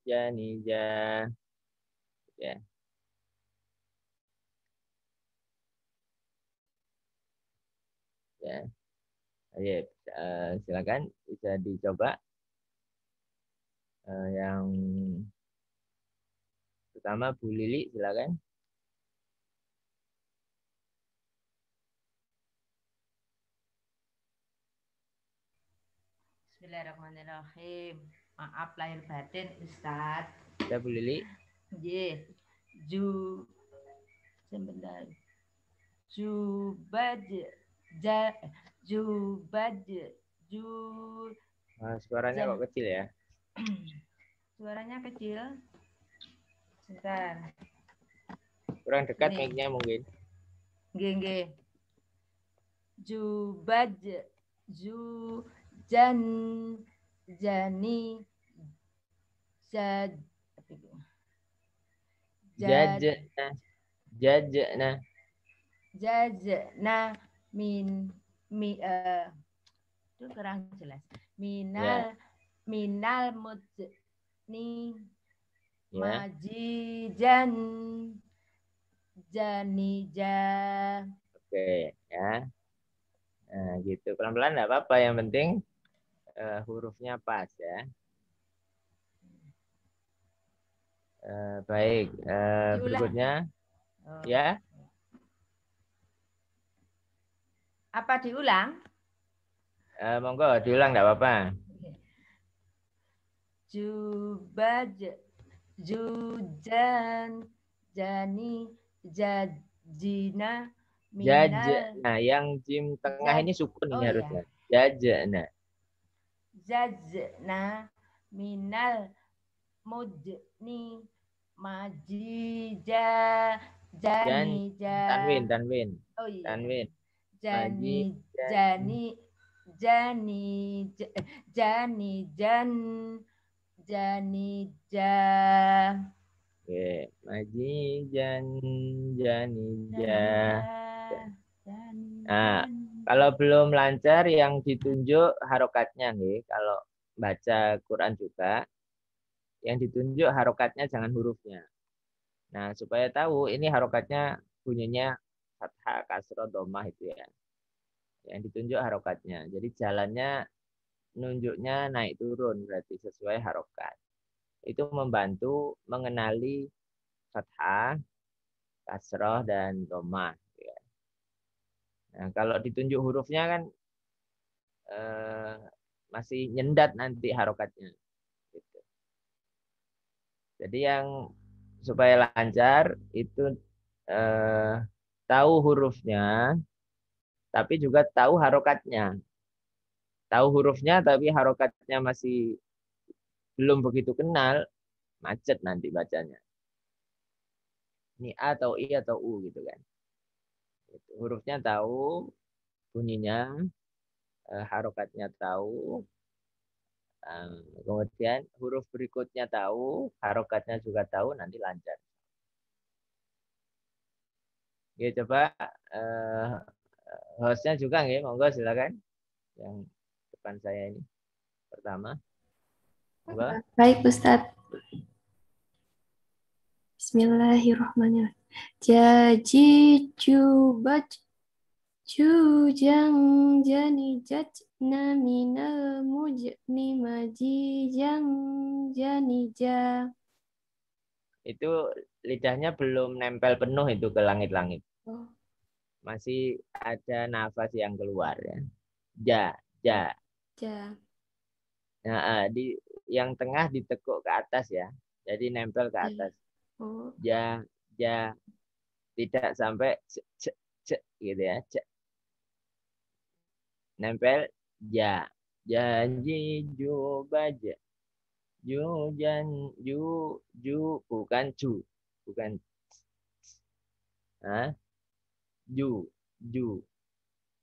janija. Ya. Ya. Ayo, silakan bisa dicoba. Yang pertama Bu Lili, silakan. Bismillahirrahmanirrahim. Maaf lahir batin, Ustadz. Ada Bu Lili. Ye, ju, sebentar. Jubaj, ja, jubaj, ju, Suaranya ja. kok kecil ya? Suaranya kecil. Sebentar. Kurang dekat Ini. mic-nya mungkin. Gengge. Jubaj, ju, jan, jani, jad, Jajna. Jajna. jajna itu kurang jelas. Ya. Minal mudni Ya. majijan janija. Oke, ya. Nah, gitu. Pelan-pelan enggak apa-apa, yang penting hurufnya pas ya. Baik, berikutnya ya. Apa diulang? Monggo diulang enggak apa-apa. Jubaj, jujan, jani, jajina, minal. Nah, yang jim tengah ini sukun ini Oh harusnya. ya. Nah. Jajna minal mudni majija janija. Tanwin. Oh iya. Tanwin. Jani Maji. jani jani jani jan janija. Oke, maji janija. Nah, kalau belum lancar yang ditunjuk harokatnya nih. Kalau baca Quran juga, yang ditunjuk harokatnya jangan hurufnya. Nah, supaya tahu ini harokatnya bunyinya fathah, kasroh, domah itu ya. Yang ditunjuk harokatnya. Jadi jalannya nunjuknya naik turun berarti sesuai harokat. Itu membantu mengenali fathah, kasroh, dan domah. Nah, kalau ditunjuk hurufnya kan masih nyendat nanti harokatnya. Gitu. Jadi yang supaya lancar itu tahu hurufnya, tapi juga tahu harokatnya. Tahu hurufnya tapi harokatnya masih belum begitu kenal, macet nanti bacanya. Ini A atau I atau U gitu kan. Gitu. Hurufnya tahu, bunyinya, harokatnya tahu, kemudian huruf berikutnya tahu, harokatnya juga tahu, nanti lancar. Oke, coba hostnya juga nggih, monggo silakan. Yang depan saya ini pertama. Monggo. Baik, Ustadz. Bismillahirrahmanirrahim. Jaji jubat jujang jani jatna minal mujni majijang janija. Itu lidahnya belum nempel penuh itu ke langit-langit. Oh. Masih ada nafas yang keluar ya. Ja. Ja. Nah, di yang tengah ditekuk ke atas ya. Jadi nempel ke atas. Oh. Ja. Tidak sampai gitu ya. Nempel ja. Janji baja. Bukan ju. Bukan ju.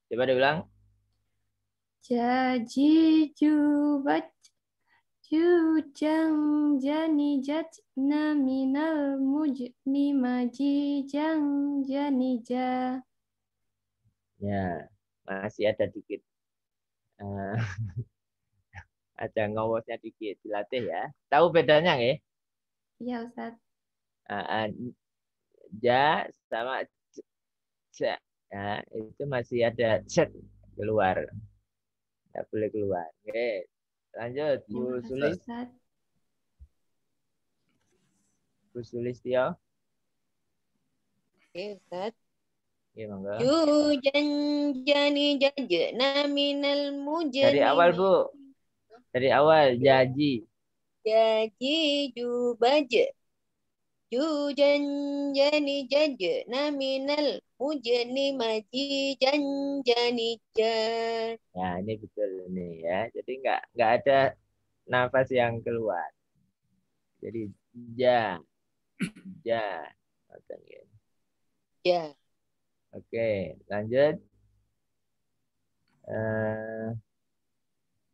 Coba diulang. Jaji jubat jujang jani jatna minal mujni majijang janija. Ya, masih ada dikit. Ada ngawasnya dikit, dilatih ya. Tahu bedanya nggih? Ya Ustaz. Ja sama ja. Nah, itu masih ada cek keluar. Tidak boleh keluar. Oke. Lanjut, Terima Bu kasih Sulis. Ustaz. Bu Sulistyo. Oke, Ustaz. Oke, monggo. Jujanjani jajna minal Dari awal, mujrimi. Bu. Dari awal, jaji. Jaji jubaja. Jujanjani jajna minal mujrimi maji janjani jan. Nah, ini betul ini ya. Jadi nggak ada nafas yang keluar. Jadi ja, ja. Ya. Oke, lanjut.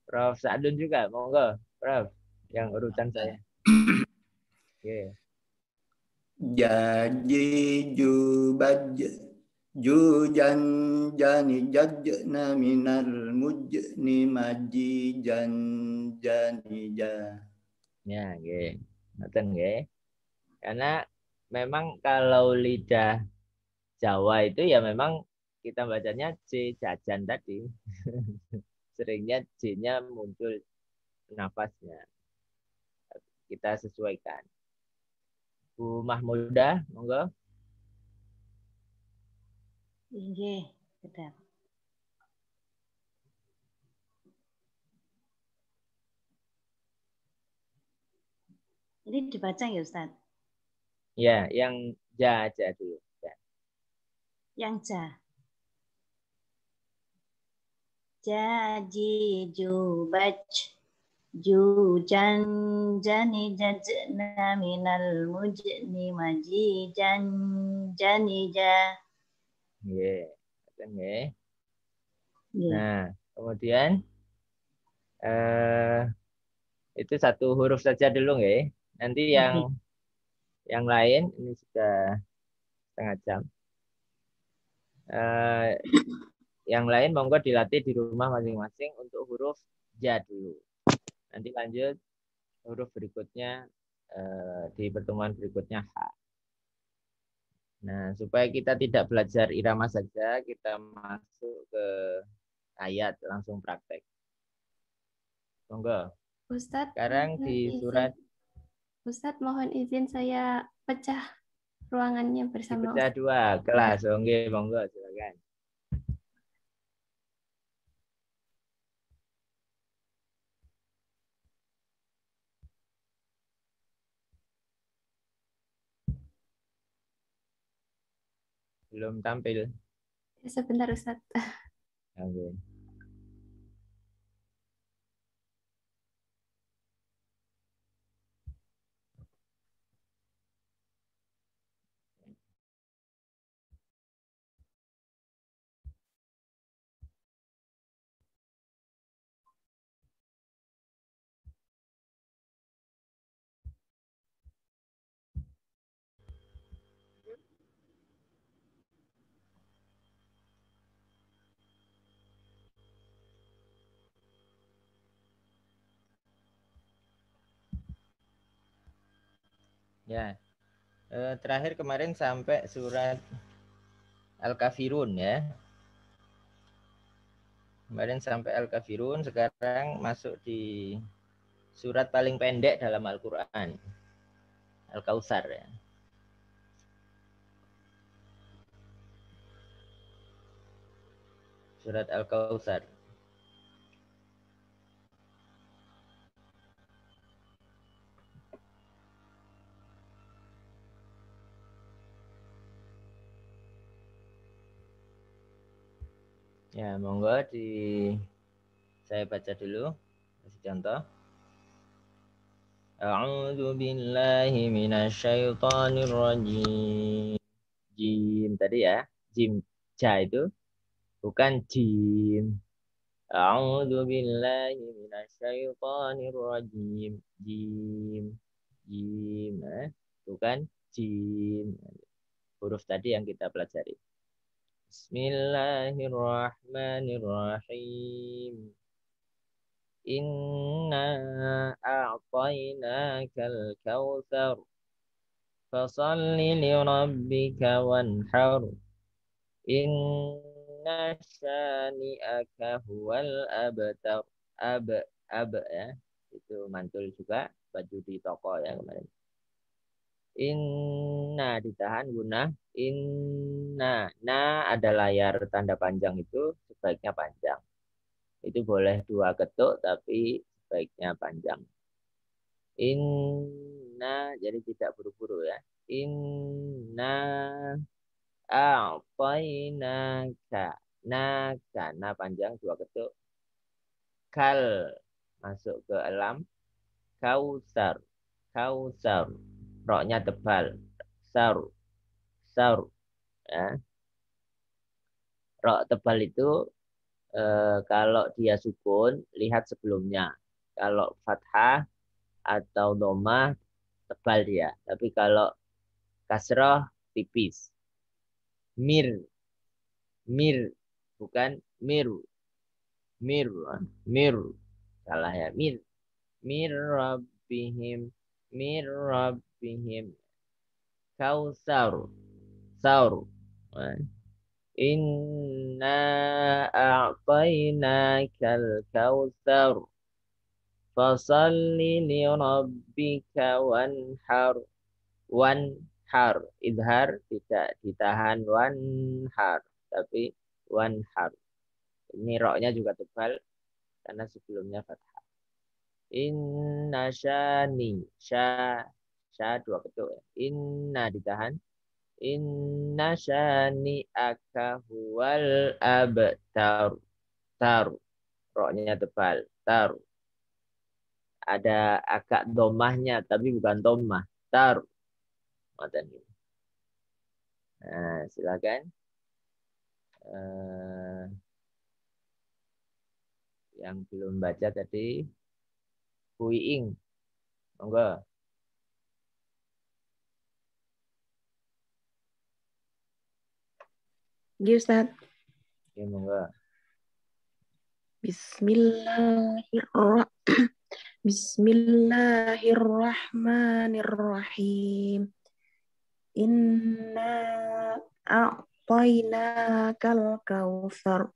Prof. Sa'dun juga, monggo. Prof, yang urutan saya. Oke. Jaji jubaj jujan jani jajna minal mujni maji jan jani ja. Ya, oke. Ngoten nggih. Karena memang kalau lidah Jawa itu ya memang kita bacanya C jajan tadi. Seringnya J-nya muncul nafasnya. Kita sesuaikan. Bu Mahmudah, monggo. Nggih, betul. Ini dibaca ya Ustaz? Ya, yang ja aja dulu. Ja. Yang ja. Jaji jubaj jujan jani jajna minal mujni maji jan jani ja. Nggih. Ngoten nggih. Nggih. Nah, kemudian itu satu huruf saja dulu nggih. Nanti yang lain ini sudah setengah jam. Yang lain monggo dilatih di rumah masing-masing untuk huruf ja dulu. Nanti lanjut huruf berikutnya di pertemuan berikutnya H. Nah, supaya kita tidak belajar irama saja, kita masuk ke ayat langsung praktek. Monggo. Ustadz, Sekarang di surat Ustadz, mohon izin saya pecah ruangannya bersama dipecah dua kelas. Oke, monggo silakan. Belum tampil. Sebentar Ustadz. Oke. Ya. Terakhir kemarin sampai surat Al-Kafirun ya. Kemarin sampai Al-Kafirun, sekarang masuk di surat paling pendek dalam Al-Quran. Al-Kautsar ya. Surat Al-Kautsar. Ya, monggo saya baca dulu. Kasih contoh. A'udzu billahi minasyaitonir rajim. Jim tadi ya. Jim ja itu bukan jim. A'udzu billahi minasyaitonir rajim. Jim. Jim, bukan jim. Huruf tadi yang kita pelajari. Bismillahirrahmanirrahim. Inna a'tainakal kautsar. Fasalli li rabbika wanhar. Inna syani'aka huwal abtar. Ya. Itu mantul juga baju di toko ya kemarin. Inna ditahan guna inna. Na ada layar tanda panjang itu sebaiknya panjang. Itu boleh 2 ketuk tapi sebaiknya panjang. Inna jadi tidak buru-buru ya. Inna a'tainaka. Naka. Na panjang 2 ketuk. Kal masuk ke alam. Kausar. Kausar. Roknya tebal. Saur. Saur. Ya. Rok tebal itu kalau dia sukun, lihat sebelumnya. Kalau fathah atau domah, tebal dia. Tapi kalau kasroh, tipis. Mir. Mir. Bukan miru. Mir. Mir. Salah ya. Mir. Mir rabbihim. Mir rabbihim. Kausar. Saur. Inna a'tainakal kautsar. Fasalli li rabbika wanhar. Wanhar. Idhar tidak ditahan wanhar. Tapi wanhar. Ini roknya juga tebal karena sebelumnya fathah. Inna syani. Sya 2 ketuk. Inna ditahan. Inna syani'aka huwal abtar. Tar. Roknya tebal. Tar. Ada akak domahnya tapi bukan domah. Tar. Nah, silakan. Yang belum baca tadi Huiing. Monggo. Iya, Ustaz. Oke, monggo. Bismillahirrahmanirrahim. Inna a'tainakal kautsar.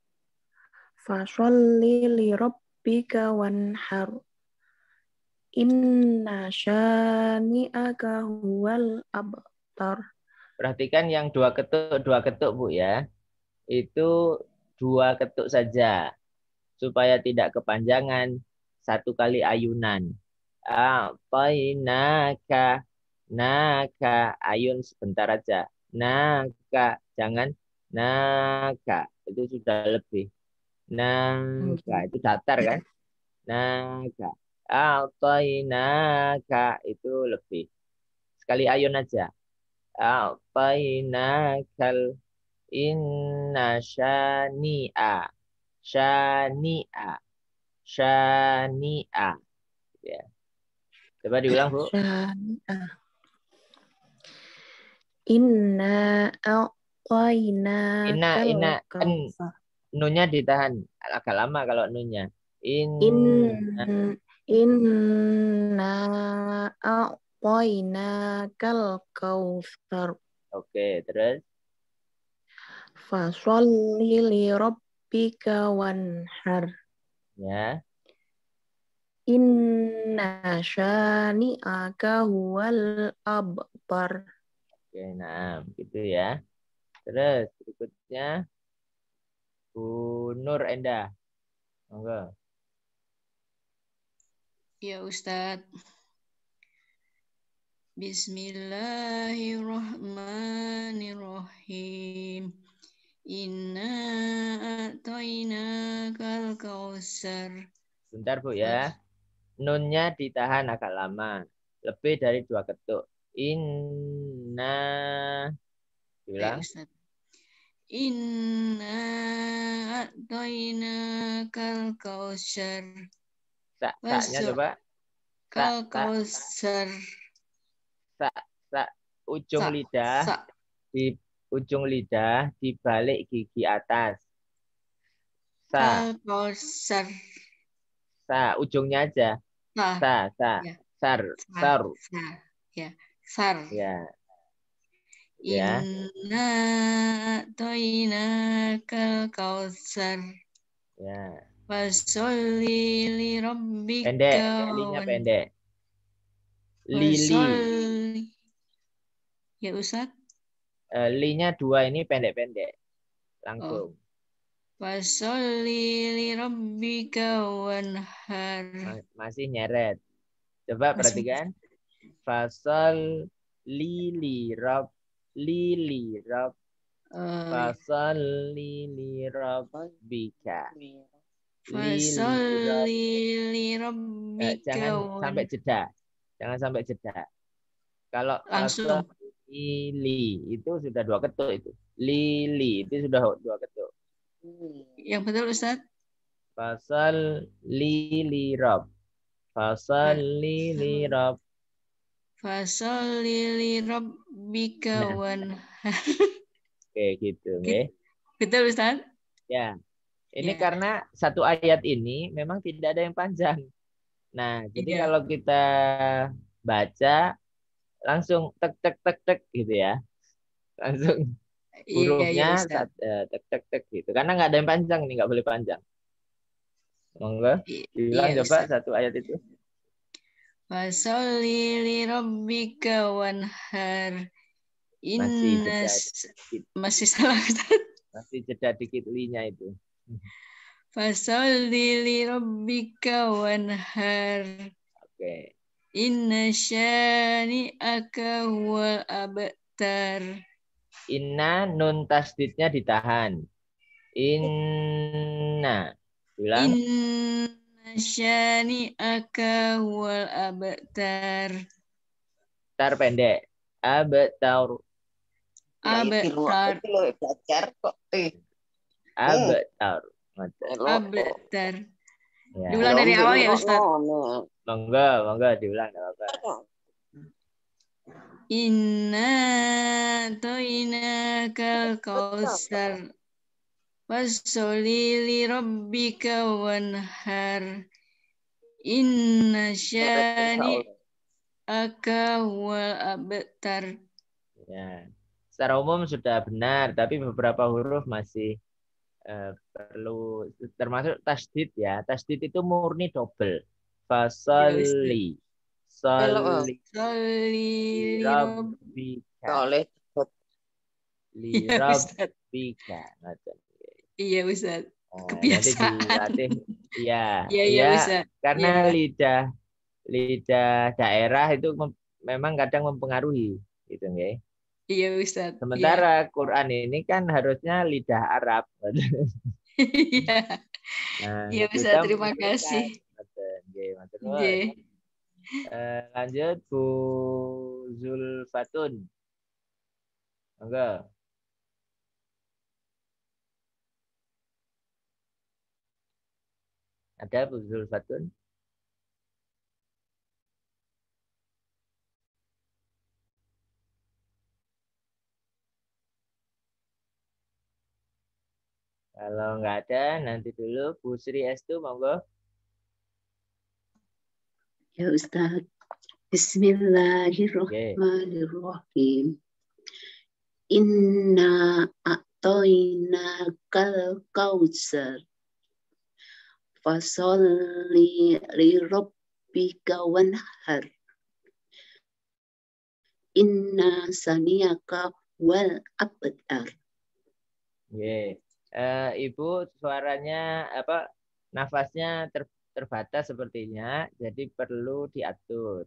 Fasholli li rabbika wanhar. Inna syani'aka huwal abtar. Perhatikan yang 2 ketuk Bu ya. Itu 2 ketuk saja. Supaya tidak kepanjangan 1 kali ayunan. A'tainaka. Naka. Ayun sebentar aja. Naka. Jangan naka. Itu sudah lebih. Naka. Itu datar kan? Naka. A'tainaka. Itu lebih. Sekali ayun aja. A'tainakal inna syani'a. Syani'a. Syani'a. Ya. Coba diulang, Bu. Syani'a. Inna a'tainakal kautsar. Nunnya ditahan. Agak lama kalau nunnya. Inna a'tainakal kautsar. Oke, terus. Fasholli li rabbika wanhar. Ya. Inna syani'aka huwal abtar. Oke, nah, gitu ya. Terus berikutnya Bu Nur Endah. Monggo. Ya Ustadz. Bismillahirrahmanirrahim. Inna a'tainakal kautsar. Bentar Bu ya. Nunnya ditahan agak lama. Lebih dari 2 ketuk. Inna. Bilang. Inna a'tainakal kautsar. Sa-nya coba. Kal kautsar. Ujung lidah. Di ujung lidah di balik gigi atas. Kal kautsar. Ujungnya aja. Ya. Sar. Ya. Sar. Ya. Ya. Inna a'tainakal kautsar. Ya. Fasholli li Pendek, rabbika linya wan. pendek. Lili. Fasholli. Ya Ustaz. Linya 2 ini pendek-pendek. Langsung. Fasholli li rabbika wanhar. Masih nyeret. Coba perhatikan. Fasol lili rob. Lili rob. Fasol lili rob bika. Fasholli li rabbika Jangan sampai jeda. Jangan sampai jeda. Kalau langsung. Lili itu sudah 2 ketuk itu. Lili itu sudah 2 ketuk. Yang betul Ustaz. Fasal lili rob. Fasal lili rob. Fasholli li rabbika wanhar. Oke gitu, nggih. Betul Ustaz? Ya. Ini Ya. karena satu ayat ini memang tidak ada yang panjang. Nah, jadi Iya. kalau kita baca langsung tek tek tek tek gitu ya. Langsung hurufnya Ustaz. tek tek tek gitu. Karena nggak ada yang panjang nih, nggak boleh panjang. Monggo diulang coba Ustaz. satu ayat itu. Fasholli li rabbika wanhar. Masih salah Ustaz. Masih jeda dikit linya itu. Fasholli li rabbika wanhar. Oke. Inna syani'aka huwal abtar. Inna nun tasdidnya ditahan. Inna. Bilang. Inna syani'aka huwal abtar. Tar pendek. Abtar. Abtar. Belajar kok. Abtar. Abtar. Ya. Diulang dari awal ya Ustaz. Monggo diulang enggak apa-apa. Inna a'tainakal kautsar. Fasholli li rabbika wanhar. Inna syani'aka huwal abtar. Ya. Secara umum sudah benar, tapi beberapa huruf masih perlu, termasuk tasdid ya. Tasdid itu murni double. Fasalli. Salli. Salli Rabbika. Li rabbika. Iya Ustaz. Nanti dilatih. Iya. Iya Ustaz. Karena lidah daerah itu memang kadang mempengaruhi, gitu nggih. Iya Ustaz. Sementara Quran ini kan harusnya lidah Arab. Iya. Nah, Iya Ustaz, terima kasih. Lanjut Bu Zulfatun. Monggo. Ada Bu Zulfatun? Kalau nggak ada, nanti dulu Bu Sri Estu, monggo. Ya Ustaz. Bismillahirrahmanirrahim. Inna a'tainakal kautsar. Fasholli li rabbika wanhar. Inna saniyaka wal abtar. Ibu suaranya nafasnya terbatas sepertinya, jadi perlu diatur.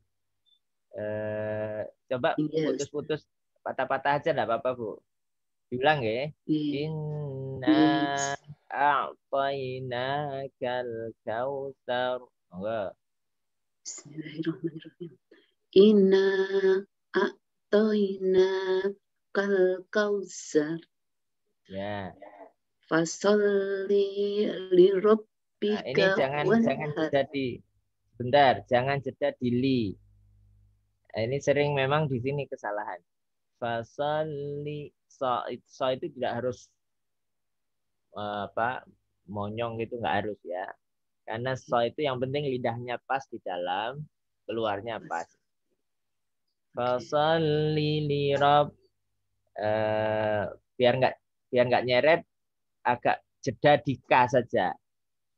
Coba putus-putus, patah-patah aja enggak apa-apa, Bu. Diulang ya. Inna a'tainakal kautsar. Monggo. Bismillahirrahmanirrahim. Inna a'tainakal kautsar. Ya. Fasholli li rabbika. Nah, ini jangan jeda jangan jeda di li. Nah, ini sering memang di sini kesalahan. Fasholli so itu tidak harus monyong gitu, nggak harus ya. Karena so itu yang penting lidahnya pas di dalam, keluarnya pas. Fasholli li rabb. biar nggak nyeret, agak jeda di ka saja.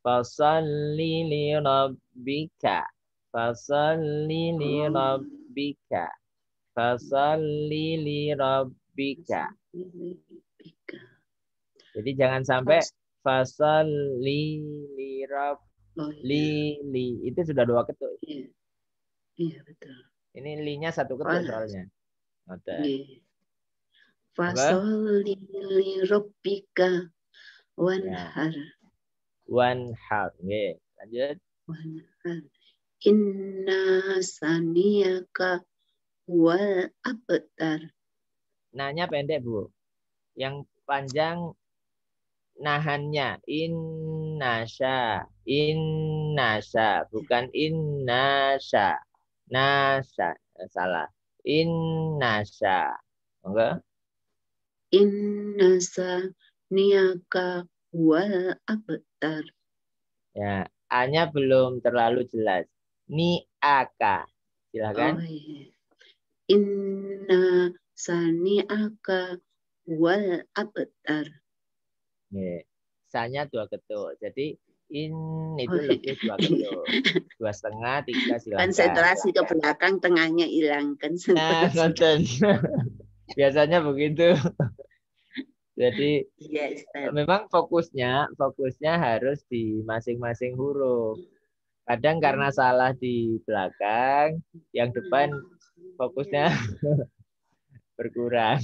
Fasalli li rabbika. Fasalli li rabbika. Fasalli li rabbika. Jadi jangan sampai fasalli li rabb Oh, iya. li itu sudah 2 ketuk. Iya. Iya, betul. Ini li-nya 1 ketuk soalnya. Ngoten. Iya. Fasolli li rabbika wanhar. Wanhar. Nggih, lanjut. Wanhar. Inna saniyaka wal abtar. Nanya pendek, Bu. Yang panjang nahannya innasya, bukan innasya. Nasa, salah. Innasya. Enggak? Inna saniyaka wal abtar. Ya, A-nya belum terlalu jelas. Ni'aka. Silakan. Oh, iya. Inna saniyaka wal abtar. Nih, sa-nya 2 ketuk. Jadi in itu Oh, lebih 2 ketuk. 2,5, 3 silakan. Konsentrasi ke belakang, tengahnya hilangkan. Nah, nonton. Biasanya begitu. Jadi Yes, memang fokusnya harus di masing-masing huruf. Kadang karena salah di belakang, yang depan fokusnya berkurang.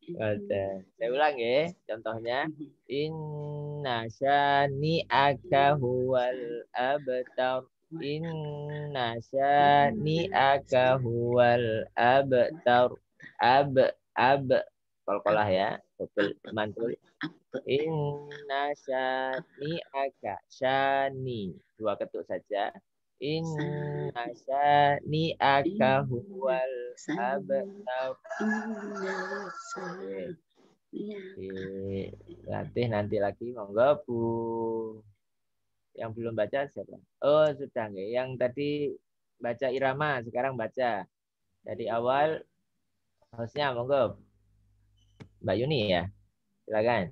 Saya ulang ya, contohnya inna syani'aka huwal abtar. Inna syani'aka huwal abtar. Qalqalah ya, double mantul. Inna syani'aka, syani 2 ketuk saja. Inna syani'aka huwal abtar. Latih nanti lagi, monggo Bu. Yang belum baca siapa? Oh, sudah nggih. Yang tadi baca irama, sekarang baca dari awal. Hostnya monggo. Mbak Yuni ya. Silakan.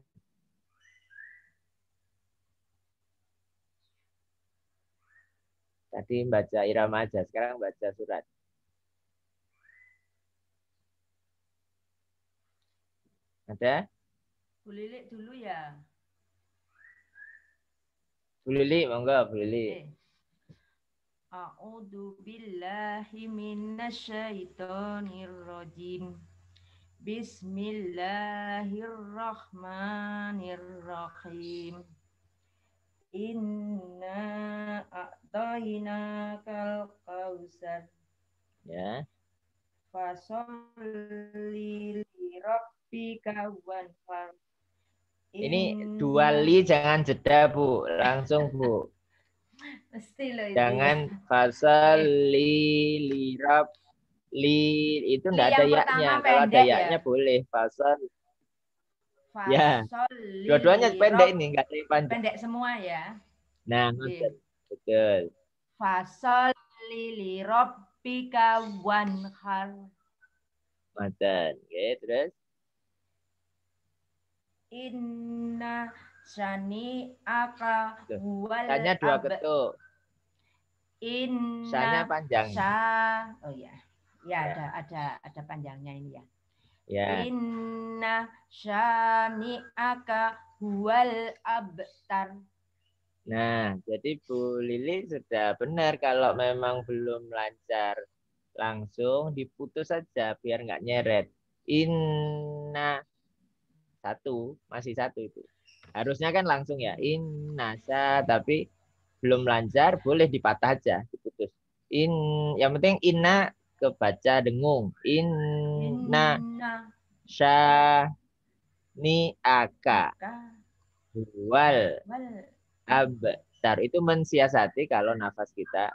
Tadi baca irama aja, sekarang baca surat. Ada? Bu Lilik dulu ya. Bu Lili, monggo Bu Lili. A'udzu billahi minasyaitonir rajim. Bismillahirrahmanirrahim. Inna a'tainakal kautsar. Ya. Fasholli li rabbika wanhar. Ini 2 li jangan jeda Bu, langsung Bu. Mesti loh itu. Jangan fasal li rab li itu enggak ada ya-nya. Kalau ada ya-nya boleh fasal. Ya. Dua-duanya pendek ini, enggak ada yang panjang. Pendek semua ya. Nah, betul. Fasol li rabbika wanhar. Ngoten. Oke, terus Inna syani'aka huwal Sanya 2 ketuk. Inna Sanya panjang. Oh ya. Ya, ada panjangnya ini ya. Ya. Inna syani'aka huwal abtar. Nah, jadi Bu Lili sudah benar, kalau memang belum lancar langsung diputus saja biar nggak nyeret. Inna masih satu itu. Harusnya kan langsung ya. Innasa, tapi belum lancar boleh dipatah aja, diputus. Yang penting inna kebaca dengung. Inna syani'aka wal abtar. Itu mensiasati kalau nafas kita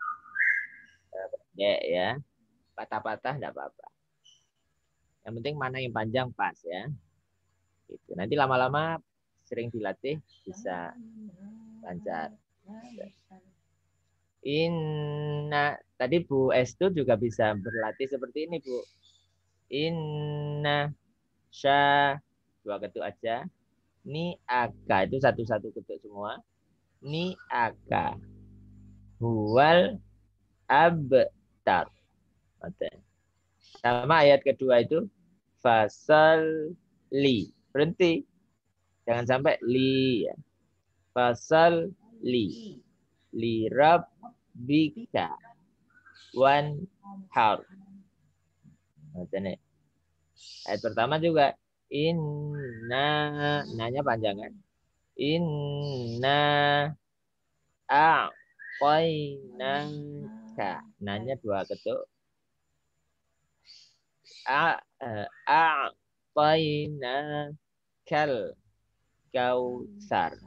pendek ya. Patah-patah enggak apa-apa. Yang penting mana yang panjang pas ya. Gitu. Nanti lama-lama sering dilatih bisa lancar. Tadi Bu Estu juga bisa berlatih seperti ini Bu. Sya, 2 ketuk aja. Ni aka, itu satu-satu ketuk semua. Ni aka. Huwal abtar. Sama ayat kedua itu. Fasal li. Berhenti. Jangan sampai li. Ya. Fasal li. Li rabbika. Wan har. Ayat pertama juga. Inna. Nanya panjang kan. Inna a'tainaka. Nanya 2 ketuk. A'tainakal kautsar.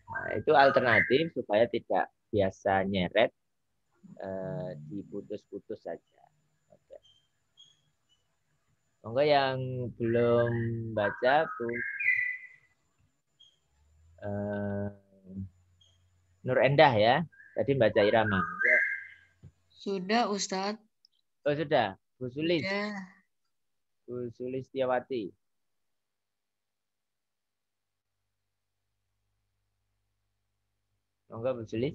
Nah, itu alternatif supaya tidak biasa nyeret, diputus-putus saja. Oke. Monggo yang belum baca tuh Nur Endah ya. Tadi baca irama. Ya. Sudah, Ustadz. Oh sudah. Bu Sulis. Sudah. Bu Sulistiawati. Monggo Bu Sulis.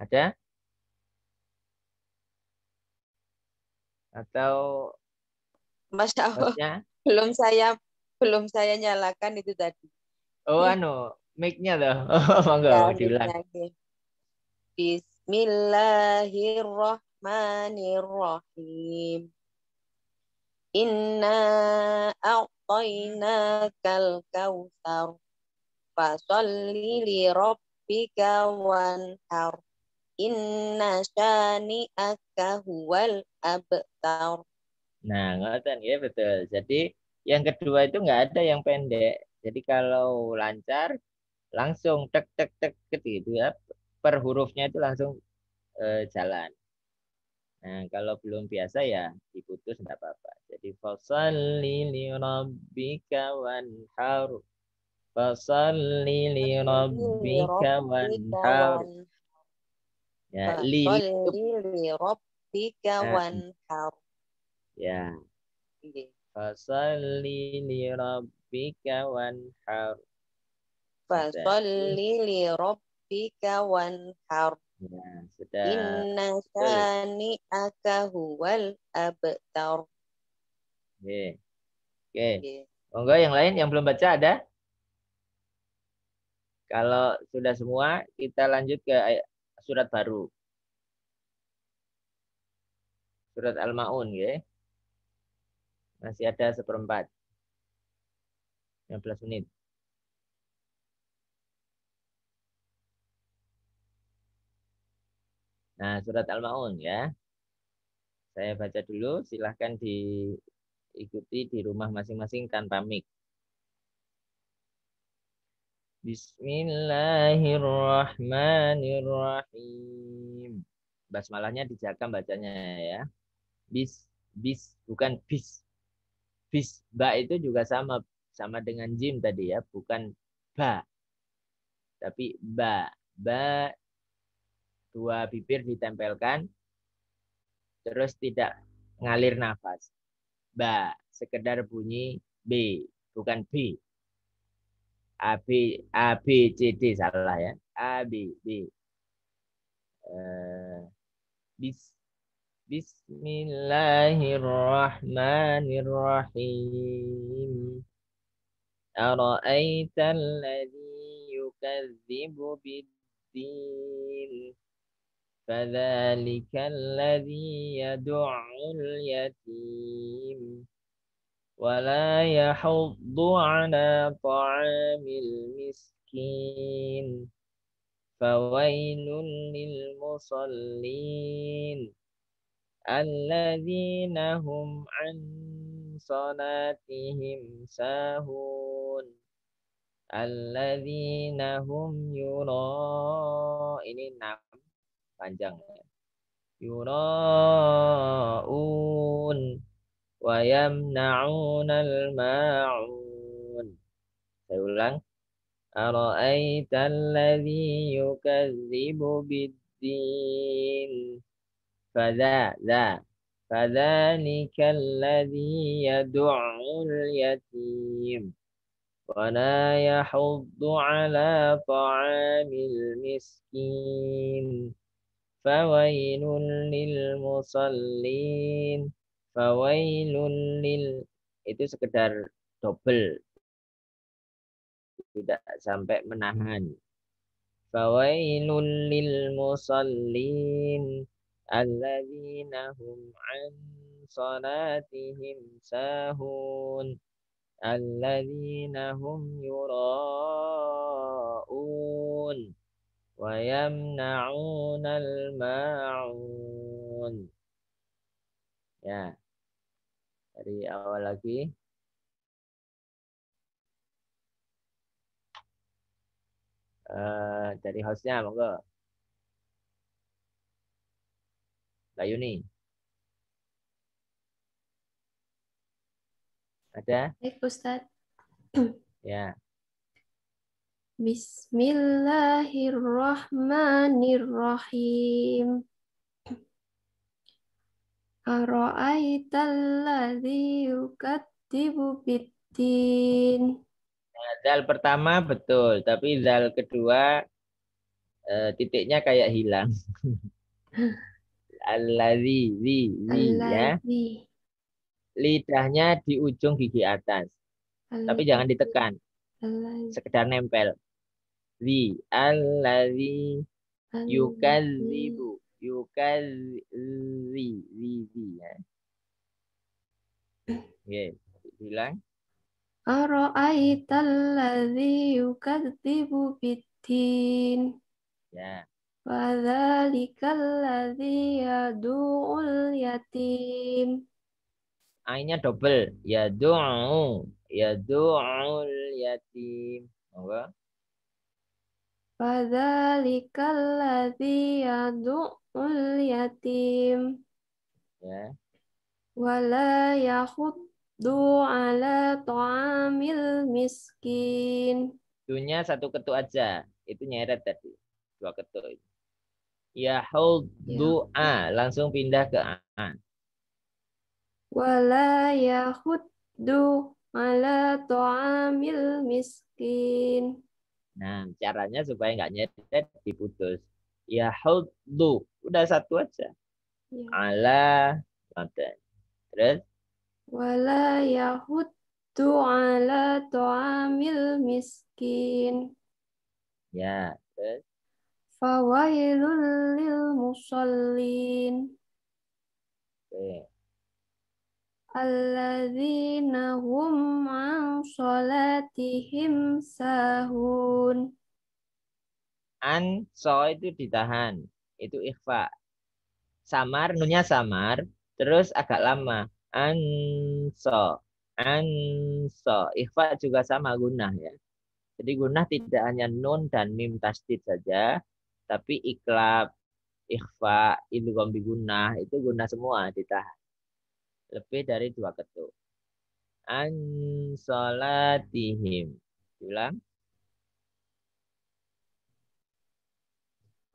Ada? Atau Masya Allah, hostnya? belum saya nyalakan itu tadi. Oh mic-nya loh. Oh, monggo Ya, diulang. Bismillahirrahmanirrahim. Inna a'tainakal kautsar. Fasholli li rabbika wanhar. Inna syani'aka huwal abtar. Nah, ngoten ya betul. Jadi yang kedua itu nggak ada yang pendek. Jadi kalau lancar langsung tek tek tek gitu ya. Per hurufnya itu langsung jalan. Nah, kalau belum biasa ya diputus enggak apa-apa. Jadi fasholli li rabbika wanhar. Fasholli li rabbika wanhar. Ya, Fasholli li rabbika wanhar. Ya. Fasholli li rabbika wanhar. Fasholli li rabbika wanhar. Ya, sudah. Inna syani'aka huwal abtar. Oke. Oke. Monggo yang lain yang belum baca ada? Kalau sudah semua, kita lanjut ke surat baru. Surat Al-Ma'un ya. Masih ada 1/4. 15 menit. Nah, surat Al-Ma'un ya. Saya baca dulu, silahkan diikuti di rumah masing-masing tanpa mic. Bismillahirrahmanirrahim. Basmalahnya dijaga bacanya ya. Bis bukan bis. Bis ba itu juga sama dengan jim tadi ya, bukan ba. Tapi ba. Ba 2 bibir ditempelkan terus tidak ngalir nafas. Ba, sekedar bunyi B, bukan B. A B C D salah ya. A B B. Bismillahirrahmanirrahim. Ara'aital ladzi yukadzibu bid-din. Fadzalikal ladzi yad'ul yatim. ولا يحض على طعام المسكين فويل للمصلين الذين هم عن صلاتهم ساهون الذين هم ini 6 panjang yuraun wa yamna'unal ma'un. Saya ulang. Ara'aital ladzi yukadzibu biddin. Fadzalikal ladzi yad'ul yatim. ولا يحض على طعام المسكين فويل للمصلين فويل lil itu sekedar double tidak sampai menahan fawailul lil musallin alladzina hum an salatihim sahun alladzina hum yura'un wa yamna'unal ma'un. Ya, dari awal lagi. Dari hostnya, monggo. Mbak Yuni. Ada? Baik, Ustadz. Ya. Bismillahirrahmanirrahim. Ara'aital ladzi yukadzibu biddin. Zal pertama betul, tapi zal kedua titiknya kayak hilang. Alladzi, ya. Lidahnya di ujung gigi atas. Tapi jangan ditekan. Sekedar nempel. Alladzi yukadzibu. Ya. Oke, bilang. Ara'aital ladzi yukadzibu biddin. Ya. Fadzalikal ladzi yad'ul yatim. A-nya double. Yad'ul yatim. Monggo. Fadzalikal ladzi yad'ul yatim. Ya. Wala yakhuddu ala ta'amil miskin. Dunya satu ketuk aja. Itu nyeret tadi. 2 ketuk itu. Yahuddu a. Langsung pindah ke a. Wala yakhuddu ala ta'amil miskin. Nah, caranya supaya nggak nyeret diputus. Yahuddu. Udah satu aja. Ya. Ala. Terus. Wala yahuddu ala ta'amil miskin. Ya, terus. Fawailul lil musallin. Oke. Alladzina hum an sholatihim sahun. So itu ditahan. Itu ikhfa. Samar, nunnya samar. Terus agak lama. Anso. Ikhfa juga sama gunah ya. Jadi gunah tidak hanya nun dan mim tasdid saja. Tapi iklab, ikhfa, idgham gunah. Itu gunah semua ditahan. Lebih dari 2 ketuk. An sholatihim. Ulang.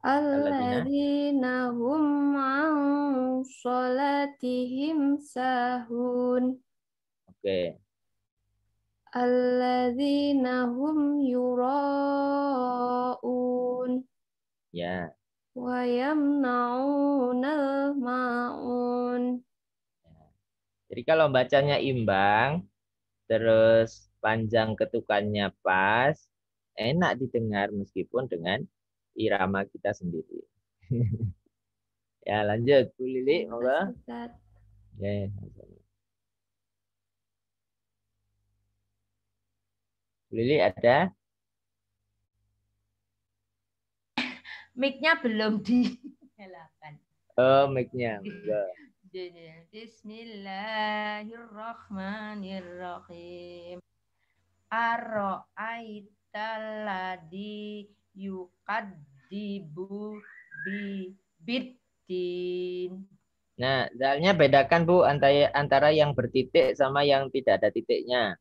Alladzina hum an sholatihim sahun. Oke. Alladzina hum yura'un. Ya. Wa yamna'unal ma'un. Jadi kalau bacanya imbang, terus panjang ketukannya pas, enak didengar meskipun dengan irama kita sendiri. Ya, lanjut. Bu Lili, monggo. Ya, Bu Lili ada? Mic-nya belum dinyalakan. Oh, mic-nya. Bismillahirrahmanirrahim. Ara'aital ladzi yukadzibu biddin. Nah, dalnya bedakan Bu antara yang bertitik sama yang tidak ada titiknya.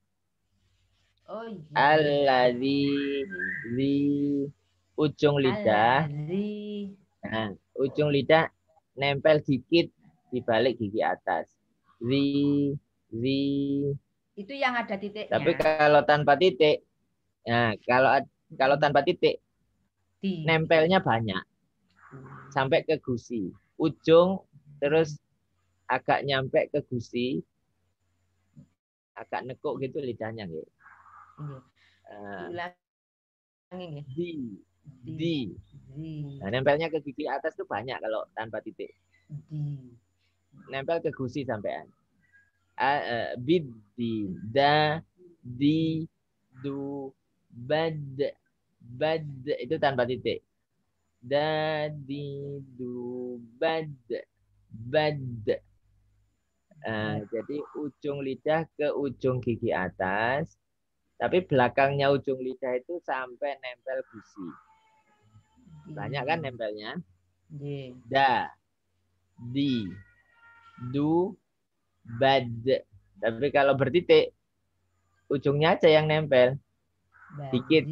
Oh iya. Alladzi di ujung lidah. Alladzi. Nah, ujung lidah nempel dikit di balik gigi atas. Zi. Itu yang ada titiknya. Tapi kalau tanpa titik, nah kalau tanpa titik Di. nempelnya banyak sampai ke gusi. Ujung terus agak nyampe ke gusi, agak nekuk gitu lidahnya gitu. Iya. Diulangi nggih. Di. Nah, nempelnya ke gigi atas tuh banyak kalau tanpa titik. Nempel ke gusi sampean. Biddi, da, di, du, bad itu tanpa titik. Da, di, du, bad. Jadi ujung lidah ke ujung gigi atas, tapi belakangnya ujung lidah itu sampai nempel gusi. Banyak kan nempelnya? Da, di, du, bad. Tapi kalau bertitik, ujungnya aja yang nempel. Dikit.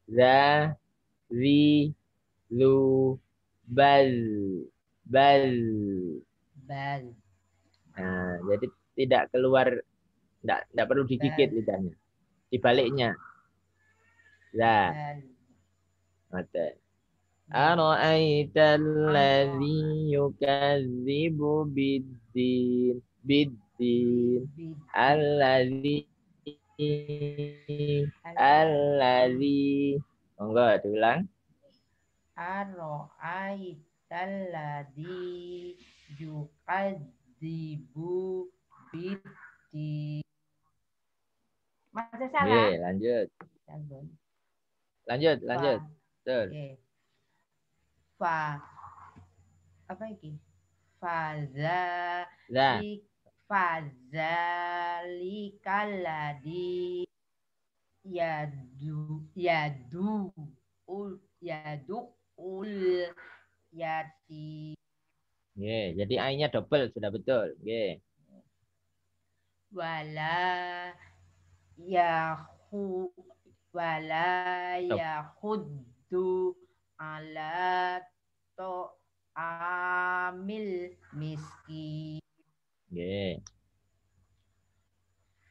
Za, zi, lu, bal. Nah, jadi tidak keluar, tidak perlu digigit lidahnya. Dibaliknya. Za. Mata. Ara'aital ladzi yukadzibu biddin. Alladzi. Monggo diulang. Ara'aital ladzi yukadzibu biddin. Masih salah? Oke, lanjut. Lanjut. Betul. Oke. Apa iki? Fazalikalladi ul yati. Jadi A-nya double sudah betul. Wala yahuddu ala amil miskin.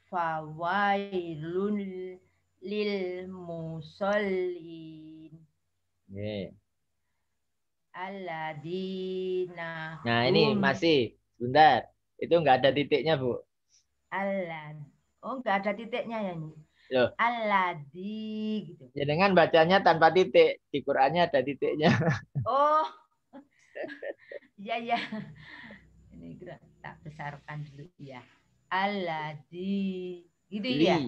Fawailun lil musallin. Alladina. Nah, ini masih sebentar. Itu enggak ada titiknya, Bu. Oh, enggak ada titiknya ya ini. Loh. Alladzi gitu. Ya dengan bacanya tanpa titik, di Qur'annya ada titiknya. Oh. Iya. Ini tak besarkan dulu ya. Alladzi. Gitu ya.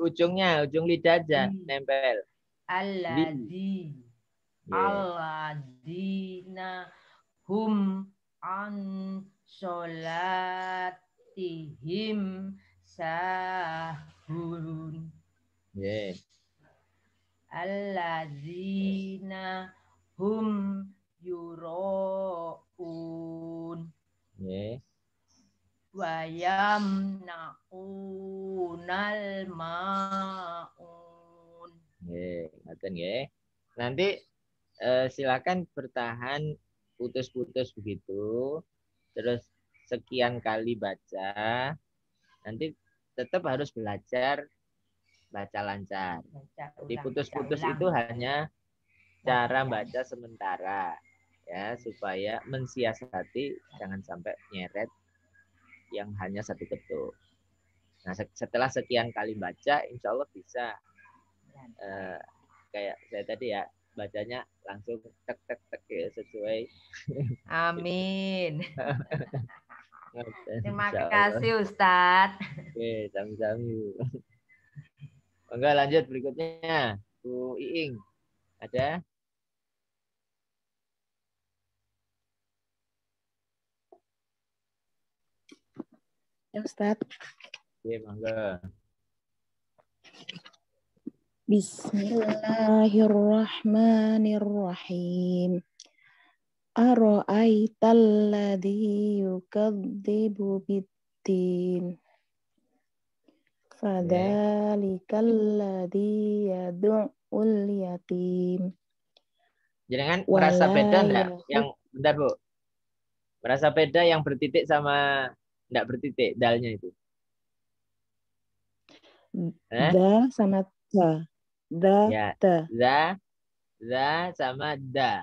Ujung lidah aja nempel. Alladzi. Alladzina hum an sholatihim sahun. Alladzina hum yura'un. Wa yamna'unal ma'un. Nanti silakan bertahan putus-putus begitu. Terus sekian kali baca. Nanti tetap harus belajar baca lancar. Di putus-putus itu hanya cara baca sementara ya, supaya mensiasati jangan sampai nyeret yang hanya satu ketuk. Nah, setelah sekian kali baca, insya Allah bisa kayak saya tadi ya, bacanya langsung tek ya, sesuai. Amin. Terima kasih Ustadz. Oke, sami-sami. Enggak, lanjut berikutnya. Bu Iing, ada? Ya, Ustaz. Oke, mangga. Bismillahirrahmanirrahim. Ara'aital ladzi yukadzibu biddin. Fadzalikal ladzi yad'ul yatim. Jangan merasa beda Wala enggak? yahud. Yang bentar, Bu. Merasa beda yang bertitik sama enggak bertitik dalnya itu. Da sama da. Da, Ya. da. Za sama da.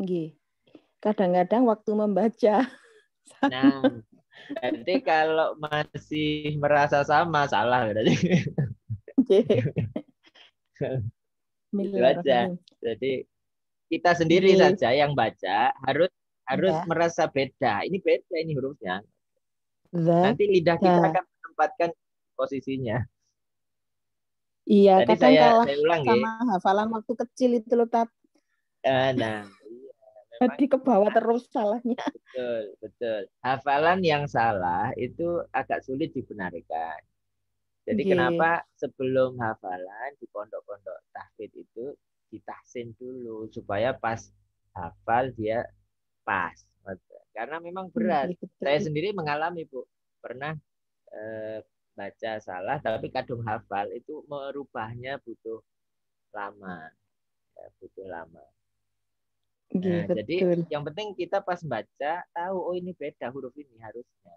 Nggih. Kadang-kadang waktu membaca sama. Nah, berarti kalau masih merasa sama, salah berarti. Nggih. Itu aja. Bismillahirrahmanirrahim. Jadi kita sendiri Nggih. saja yang baca harus Ya. merasa beda. Ini beda ini hurufnya. Da, Nanti lidah kita da. akan menempatkan posisinya. Iya, Tadi kadang kalah saya ulang ya. sama hafalan waktu kecil itu loh, Tat. Nah, iya, memang Jadi ke bawah terus salahnya. betul. Hafalan yang salah itu agak sulit dibenarkan. Jadi Nggih. kenapa sebelum hafalan di pondok-pondok tahfidz itu ditahsin dulu supaya pas hafal dia pas. Karena memang berat. Nggih, betul. Saya sendiri mengalami, Bu. Pernah baca salah tapi kadung hafal itu merubahnya butuh lama. Ya, butuh lama. Nggih, Nah, jadi betul. yang penting kita pas baca tahu oh ini beda huruf ini harusnya.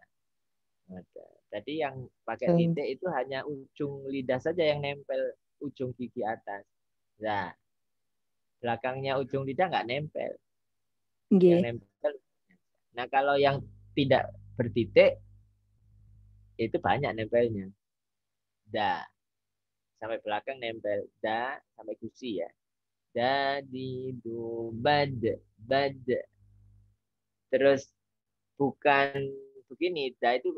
Jadi yang pakai titik itu hanya ujung lidah saja yang nempel ujung gigi atas. Nah, belakangnya ujung lidah nggak nempel. Nggih. Yang nempel. Nah, kalau yang tidak bertitik itu banyak nempelnya. Da. Sampai belakang nempel. Da sampai gusi ya. Da, di, du, bad. Bad. Terus bukan begini. Da itu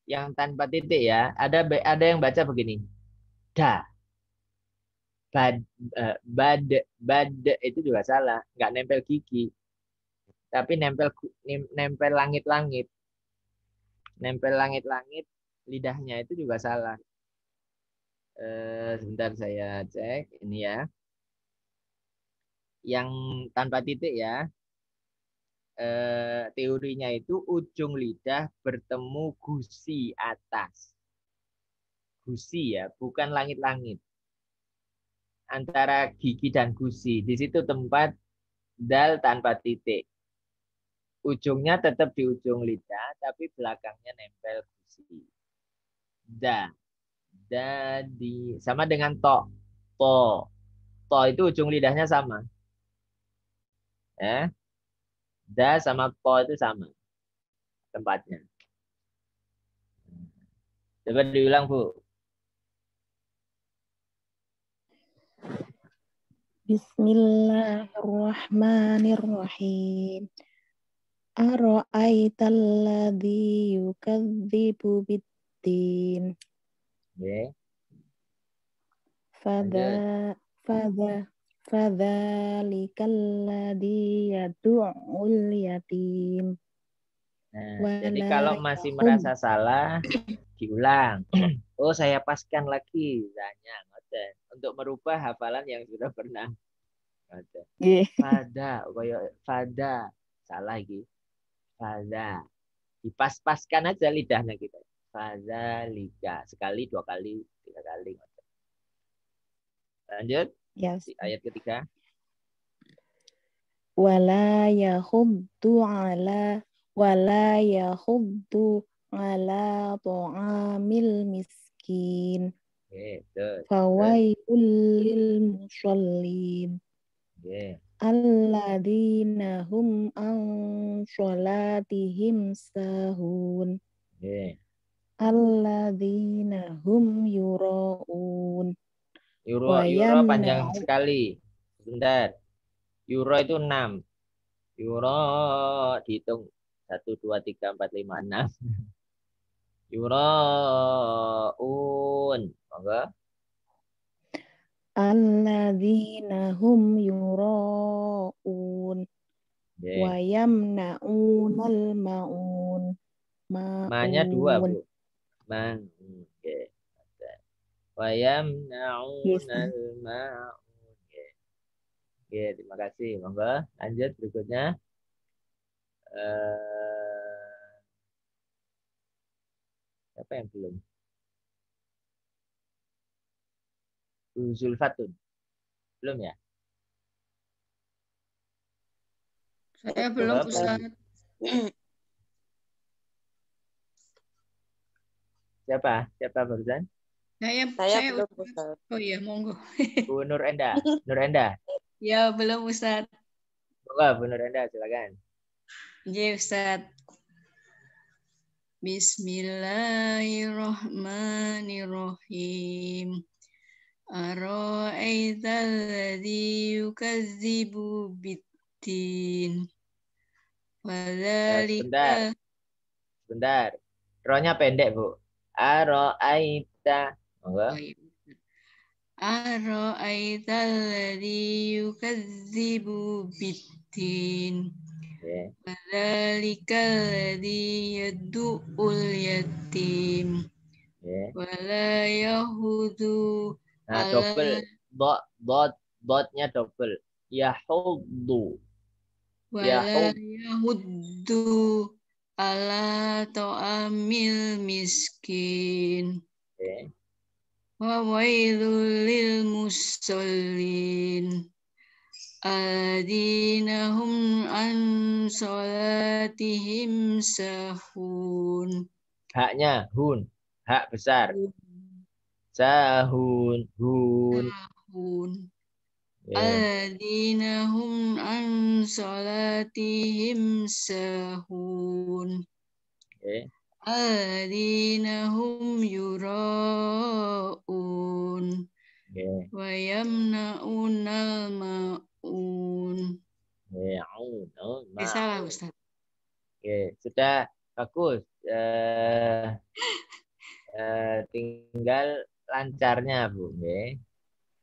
yang tanpa titik ya. Ada yang baca begini. Da. Bad itu juga salah. Nggak nempel gigi. Tapi nempel langit-langit. Nempel langit-langit lidahnya itu juga salah. Sebentar saya cek ini ya. Yang tanpa titik ya. Teorinya itu ujung lidah bertemu gusi atas. Gusi ya, bukan langit-langit. Antara gigi dan gusi. Di situ tempat dal tanpa titik. Ujungnya tetap di ujung lidah, tapi belakangnya nempel gusi. Da. Da di sama dengan to. To. To itu ujung lidahnya sama. Da sama to itu sama tempatnya. Coba diulang, Bu. Bismillahirrahmanirrahim. Ara'aital ladzi yukadzibu biddin. Oke. Fadzalikal ladzi yad'ul yatim. Nah, jadi kalau masih merasa salah, diulang. Oh, saya paskan lagi. Tanya, untuk merubah hafalan yang sudah pernah. Fada, salah lagi. Fada, dipas-paskan aja lidahnya kita. Fada, liga, sekali, 2 kali, 3 kali. Lanjut, Yes. ayat ketiga. Wala yahuddu ala ta'amil miskin. Fawailul lil musallin. Alladzina hum an sholatihim sahun. Alladzina hum yura'un. Euro panjang sekali. Sebentar. Euro itu 6. Euro dihitung 1, 2, 3, 4, 5, 6. Yuraun. Monggo. Alladzina hum yura'un. Wa yamna'unal ma'un. Ma-nya 2, Bu. Man. Oke. Wa yamna'unal ma'un. Oke, terima kasih. Monggo, lanjut berikutnya. Siapa yang belum? Zulfatun. Belum ya? Saya belum, Jawab. Ustaz. Siapa? Siapa barusan? Saya belum, Ustaz. Ustaz. Oh iya, monggo. Bu Nur Enda. Nur Enda. Ya, belum, Ustaz. Monggo, Bu Nur Enda, silakan. Iya, Ustaz. Bismillahirrahmanirrahim. Ara'aital ladzi yukadzibu biddin. Fadzalika. Sebentar. Rohnya pendek, Bu. Ara'aita. Monggo. Oh, iya. Ara'aital ladzi yukadzibu biddin. Okay. Fadzalika alladzi yad'ul yatim. Okay. Wala yahudu Nah, double. Dotnya double. Yahuddu. wala yahuddu ala ta'amil miskin. Okay. Wa wailul lil musallin. Alladzina hum an salatihim sahun. Haknya hun. Hak besar. Sahun. Hun. Sahun. Yeah. Alladzina hum an salatihim sahun. Okay. Alladzina hum yura'un. Okay. Wa yamna'unal ma'un. Salah, Ustaz. Oke, sudah bagus. Tinggal lancarnya, Bu. Oke.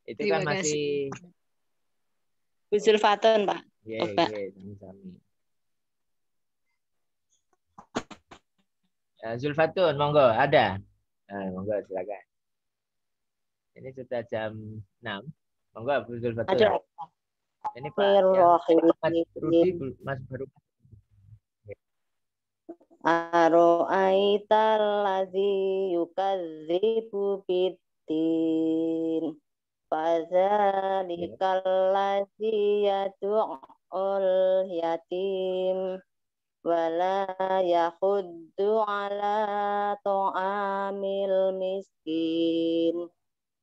Itu Terima kan masih Zulfatun, Pak. Coba. Sami-sami. Zulfatun, monggo, ada. Monggo, silakan. Ini sudah jam 6. Monggo, Bu Zulfatun. Ada. Ini Pak, Mas Rudi, Mas baru. Ara'aital ladzi yukadzibu biddin. Fadzalikal ladzi yad'ul yatim. Wala yahuddu ala ta'amil miskin.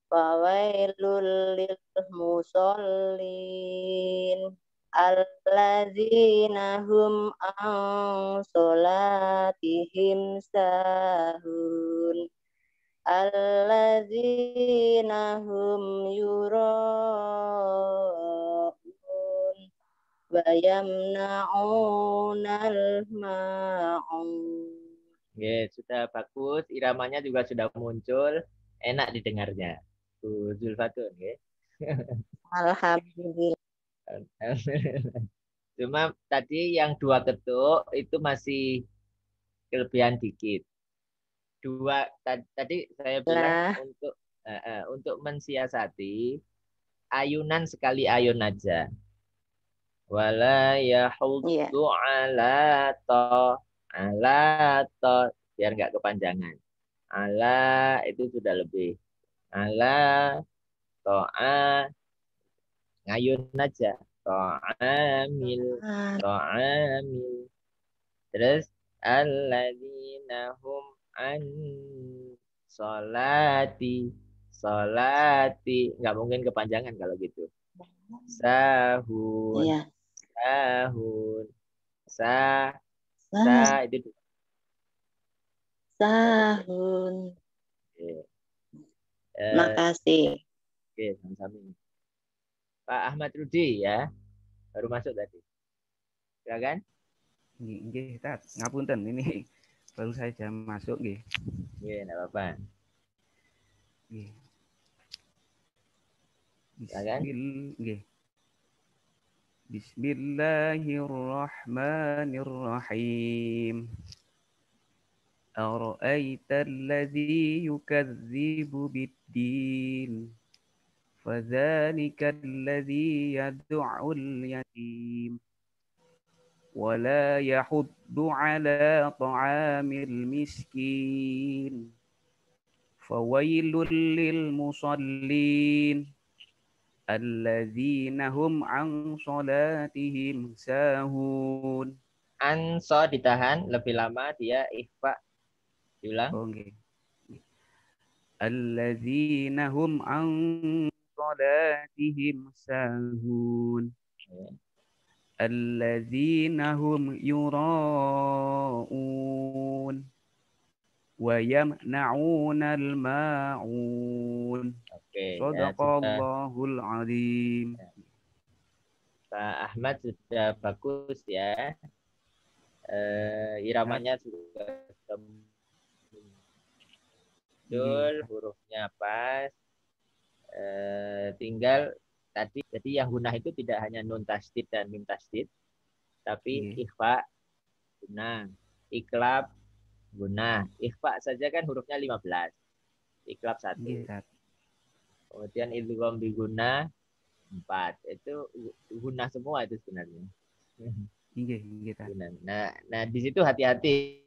Fawailul lil musallin. Alladzina hum an salatihim sahun. Alladzina hum yura'un wa yamna'unal ma'un. Oke, sudah bagus. Iramanya juga sudah muncul. Enak didengarnya. Bu Zulfatun, oke. Alhamdulillah. Cuma tadi yang 2 ketuk itu masih kelebihan dikit. 2 tadi saya bilang untuk mensiasati ayunan sekali ayun aja. Wala yahuddu ala biar nggak kepanjangan. Ala itu sudah lebih. Ala to'a ngayun aja. Ta'amil. Terus alladzina hum an solati nggak mungkin kepanjangan kalau gitu. Sahun. Iya. Sahun. Itu sahun. Makasih. Oke, sama-sama. Pak Ahmad Rudi ya, baru masuk tadi. Silakan. Nggih, Tat. Ngapunten ini baru saja masuk nggih. Nggih, enggak apa-apa. Nggih. Silakan. Nggih. Bismillahirrahmanirrahim. Ara'aital ladzi yukadzibu biddin. Fadzalikal ladzi yad'ul yatim. Wala yahuddu ala ta'amil miskin. fawailul lil musallin alladzina hum an salatihim sahun. Anso ditahan lebih lama, dia ikhfa. Diulang. Oke. Alladzina hum an salatihim sahun. Alladzina hum yura'un wa yamna'unal ma'un. Oke, Shadaqallahul azim. Pak Ahmad sudah bagus ya. Iramanya juga betul, hurufnya pas. Tinggal tadi, jadi yang gunah itu tidak hanya nun tasdid dan mim tasdid, tapi ikhfa, gunah, iklab, gunah. Ikhfa saja kan hurufnya 15. Iklab 1. Kemudian idgham bi gunah 4. Itu gunah semua itu sebenarnya. Nah, di situ hati-hati.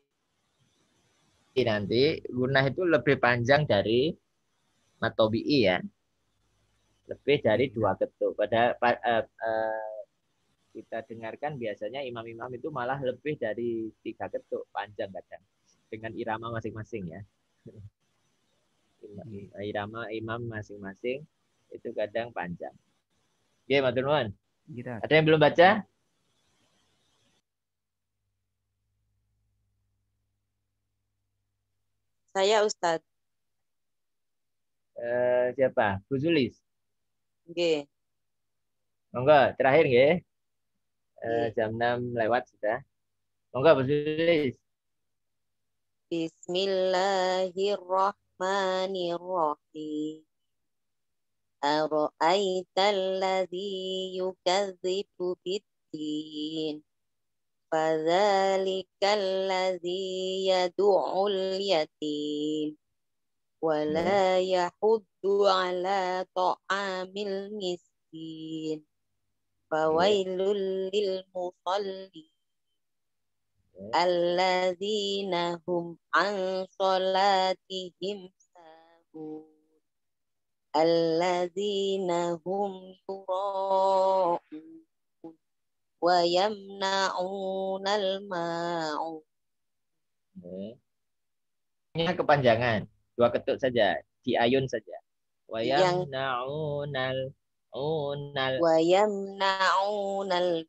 Nanti gunah itu lebih panjang dari matobi'i ya. Lebih dari 2 ketuk. Kita dengarkan biasanya imam-imam itu malah lebih dari 3 ketuk panjang kadang. Dengan irama masing-masing ya. Irama imam masing-masing itu kadang panjang. Oke, matur nuwun. Ada yang belum baca? Saya Ustadz. Siapa? Bu Zulis? Nggih. Monggo, terakhir nggih. Jam 6 lewat sudah. Monggo Bu Zulis. Bismillahirrahmanirrahim. Ara'aital ladzi yukadzibu bid-din. Fadzalikal ladzi yad'ul yatim. Wa la yahuddu ala ta'amil miskin. Fawailul lil musallin. Alladzina hum an salatihim sahun. Alladzina hum yura'un wa yamna'unal ma'un. Ini kepanjangan, 2 ketuk saja, diayun saja. Wa yamna'unal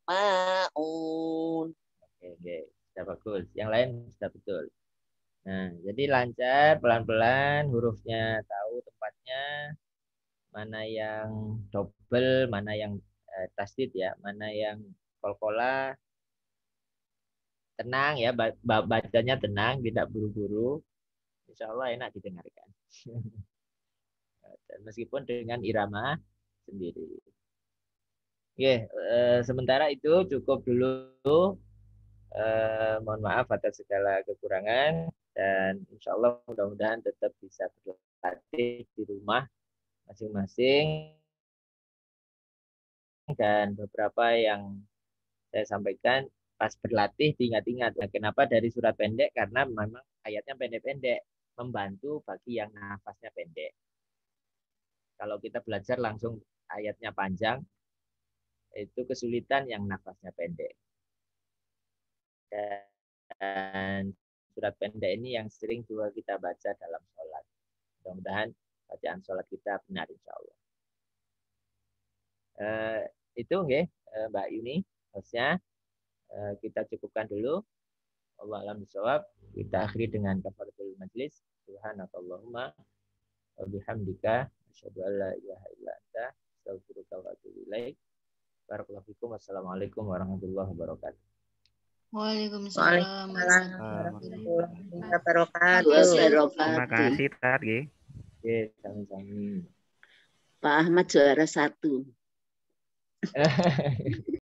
ma'un. Oke, sudah bagus. Yang lain sudah betul. Nah, jadi lancar, pelan-pelan, hurufnya tahu tempatnya, mana yang double, mana yang tasdid ya, mana yang qalqalah. Tenang ya, bacanya tenang, tidak buru-buru. Insya Allah enak didengarkan. Dan meskipun dengan irama sendiri. Oke, sementara itu cukup dulu. Mohon maaf atas segala kekurangan. Dan insya Allah mudah-mudahan tetap bisa berlatih di rumah masing-masing. Dan beberapa yang saya sampaikan pas berlatih diingat-ingat. Nah, kenapa dari surat pendek? Karena memang ayatnya pendek-pendek. Membantu bagi yang nafasnya pendek. Kalau kita belajar langsung ayatnya panjang, itu kesulitan yang nafasnya pendek. Dan surat pendek ini yang sering juga kita baca dalam sholat. Mudah-mudahan bacaan sholat kita benar insya Allah. Itu okay, Mbak Yuni, hostnya. Kita cukupkan dulu. Allah alam bisawab. Kita akhiri dengan kafaratul majlis. Subhanakallahumma wa bihamdika asyhadu an la ilaha illa anta astaghfiruka wa atubu ilaik. Barakallahu fikum. Wassalamualaikum warahmatullahi wabarakatuh. Waalaikumsalam warahmatullahi wabarakatuh. Terima kasih, Tar. Oke, sami-sami. Pak Ahmad juara 1.